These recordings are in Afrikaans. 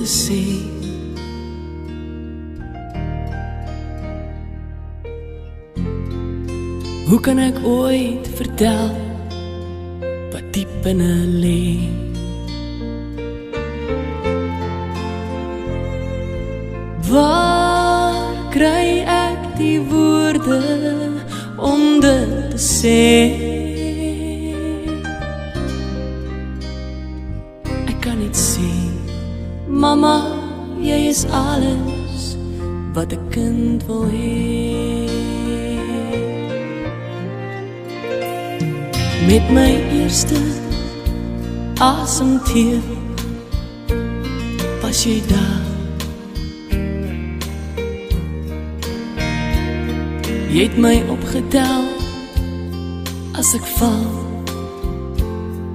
te sê. Hoe kan ek ooit vertel wat diep binne lê? Waar kry ek die woorde om dit te sê? Ek kan niet sê, mama, jy is alles wat 'n kind wil hê. Met my eerste asemteug was jy daar. Jy het my opgetel as ek val,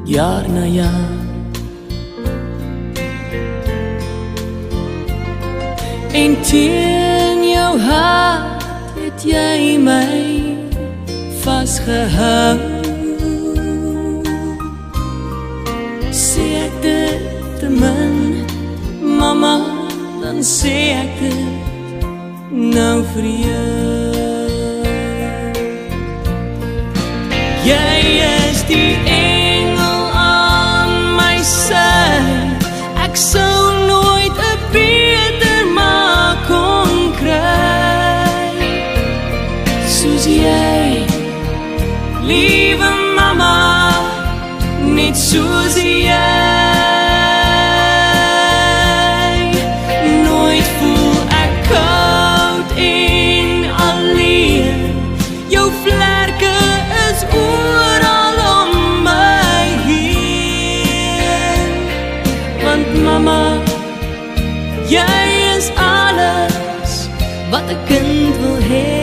jaar na jaar. En teen jou hart het jy my vasgehou. Sê ek dit te min, mama, dan sê ek dit nou vir jou. Jy is die engel aan my sy. Ek sou nooit 'n beter ma kon kry soos jy, liewe mama, net soos jy. Nooit voel ek koud en alleen. Jou vlerke is oral om my heen. Want mama, jy is alles wat 'n kind wil hê.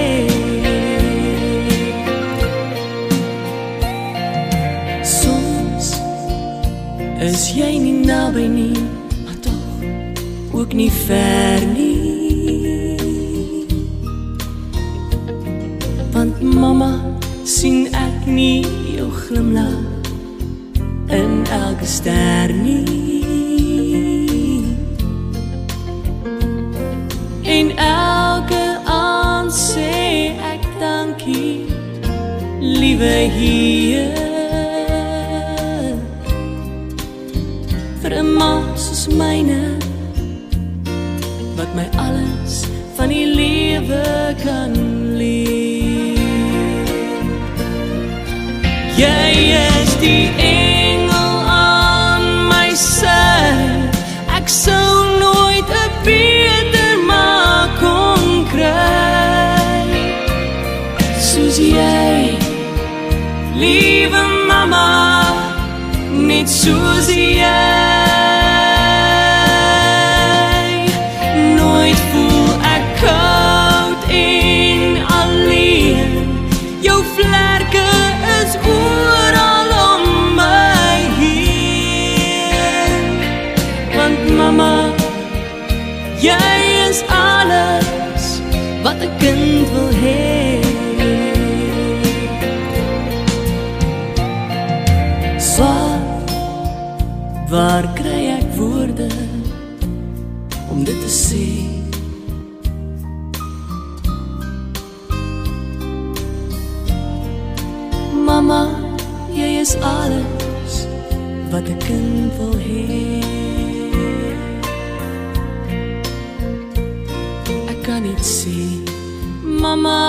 Is jy nie naby nie, maar toch ook nie ver nie. Want mama, sien ek nie jou glimlach in elke ster nie. En elke aand sê ek dankie, liewe Heer, vir 'n ma soos myne, wat my alles van die lewe kan leer. Jy is die engel aan my sy. Ek sou nooit 'n beter ma kon kry soos jy, liewe mama, net soos jy. Nooit voel ek koud en alleen. Jou vlerke is oral om my heen. Want mama, jy is alles wat 'n kind wil hê. Waar kry ek woorde om dit te sê? Mama, jy is alles wat 'n kind wil hê. Ek kan niet sê, mama,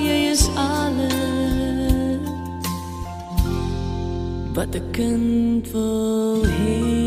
jy is alles wat 'n kind wil hê.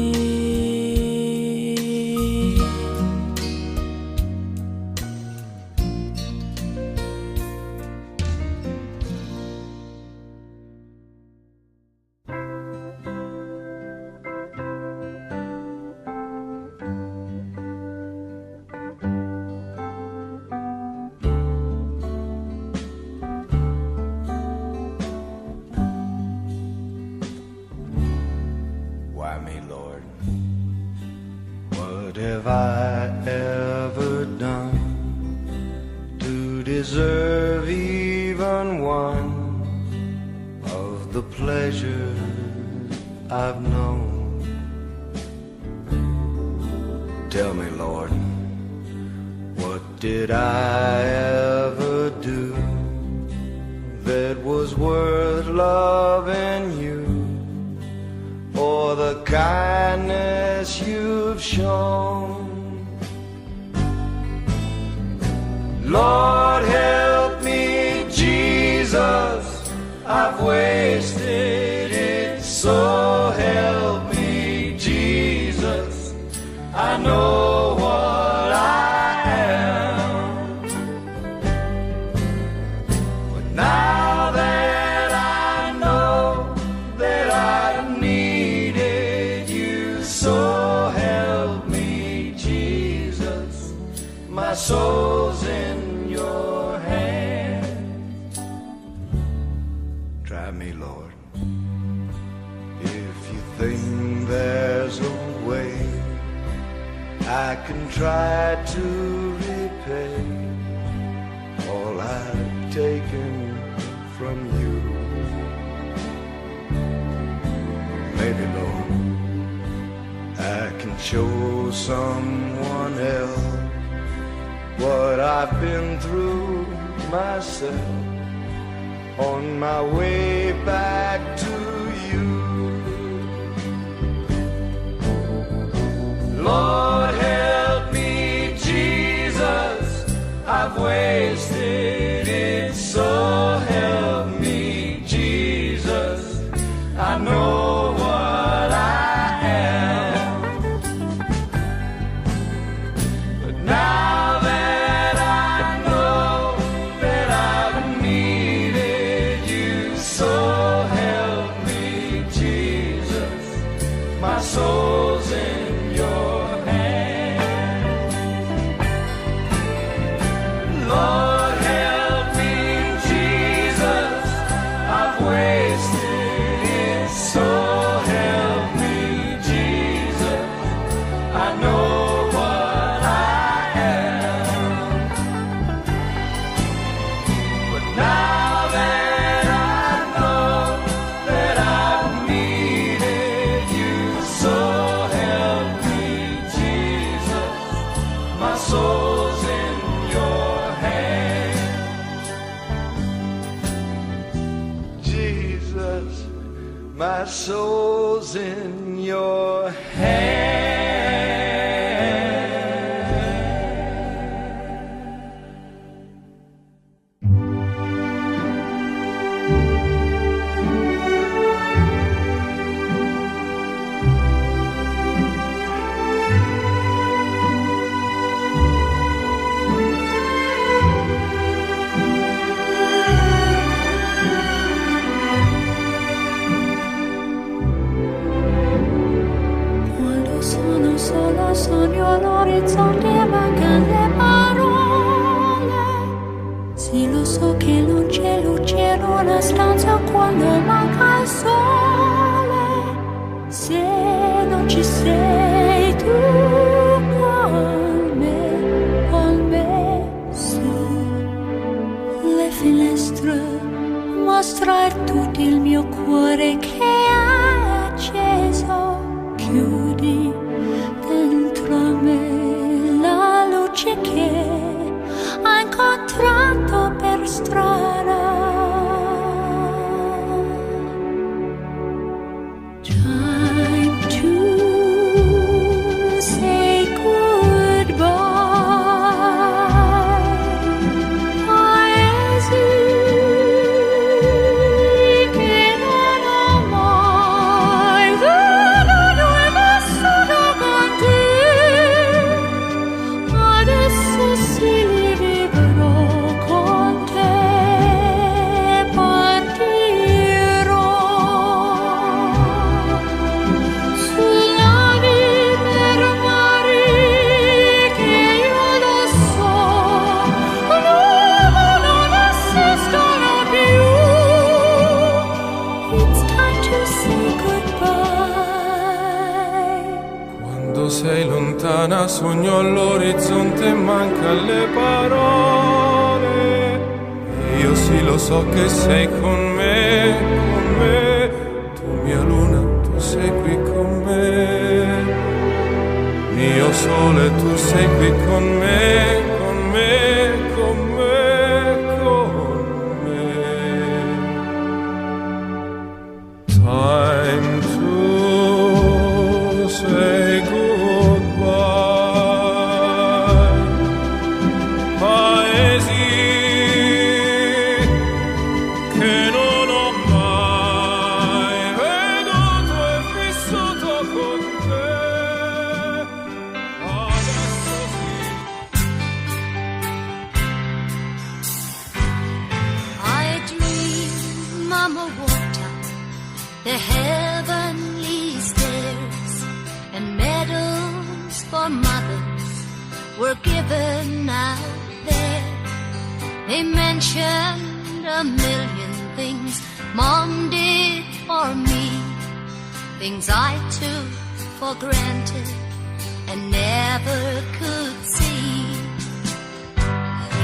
What have I ever done to deserve even one of the pleasures I've known? Tell Lord, what did I ever do that was worth loving you, or the kindness you've shown? Lord, help me, Jesus, I've wasted it, so help me, Jesus, I know what I am. But now that I know that I needed you, so help me, Jesus, my soul's in your hands. Try me, Lord, if you think there's a way I can try to repay all I've taken from you. Maybe, Lord, I can show someone else what I've been through myself on my way back to you. Lord, help me, Jesus, I've wasted it, so help me, Jesus, I know what I am. But now that I know that I've needed you, so help me, Jesus, my soul's in your Lord, help me, Jesus, I've wasted it, so help me, Jesus, I know what I am. But now that I know that I've needed you, so help me, Jesus, my soul's in your Jesus, my soul's in your hand. Sogno all'orizzonte mancano le parole. Sì, lo so che non c'è luce in una stanza quando manca il sole. Se non ci sei tu con me, su le finestre mostrar tutto il mio cuore che è acceso. Chiudi dentro me la luce che ho incontrato per strada. Time to say goodbye. Paesi che non ho mai veduto e vissuto con te. Adesso sì li vivrò con te, partirò sulla vita per mari che io lo so, non esistono più. It's time to say goodbye. Quando sei lontana sogno all'orizzonte e manca le parole. E io sì lo so che sei con me, tu mia luna, tu sei qui con me. mio sole, tu sei qui con me, con me, con me, con me. Time to say goodbye. Paesi che non ho mai veduto e vissuto con te. Adesso sì. I dream Mama walked up the heavenly stairs, and medals for mothers were given out there. They mentioned a million things Mom did for me, things I took for granted and never could see.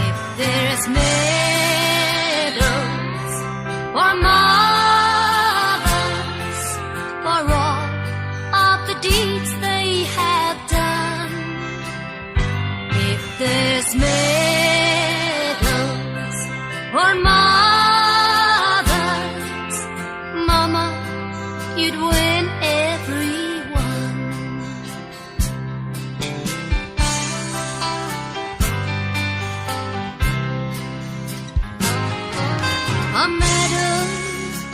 If there's medals for mothers, for all of the deeds they have done, if there's medals for mothers, Mama, you'd win every one. A medal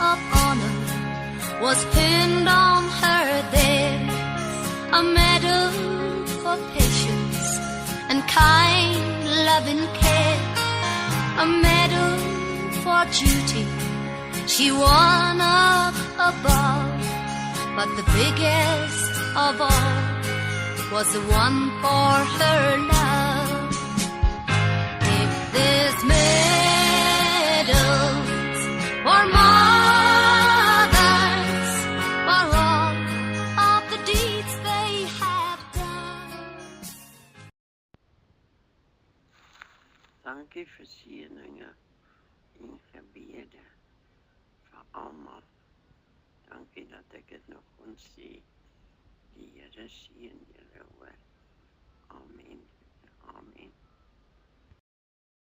of honor was pinned on her there, a medal for patience and kind loving care, a medal for duty she won up above, but the biggest of all was the one for her love. If there's medals for mothers, for all of the deeds they have done. Dankie vir seëninge en gebede vir almal. Dankie dat ek dit nog kon sê. Die Here seën julle hoor. Amen.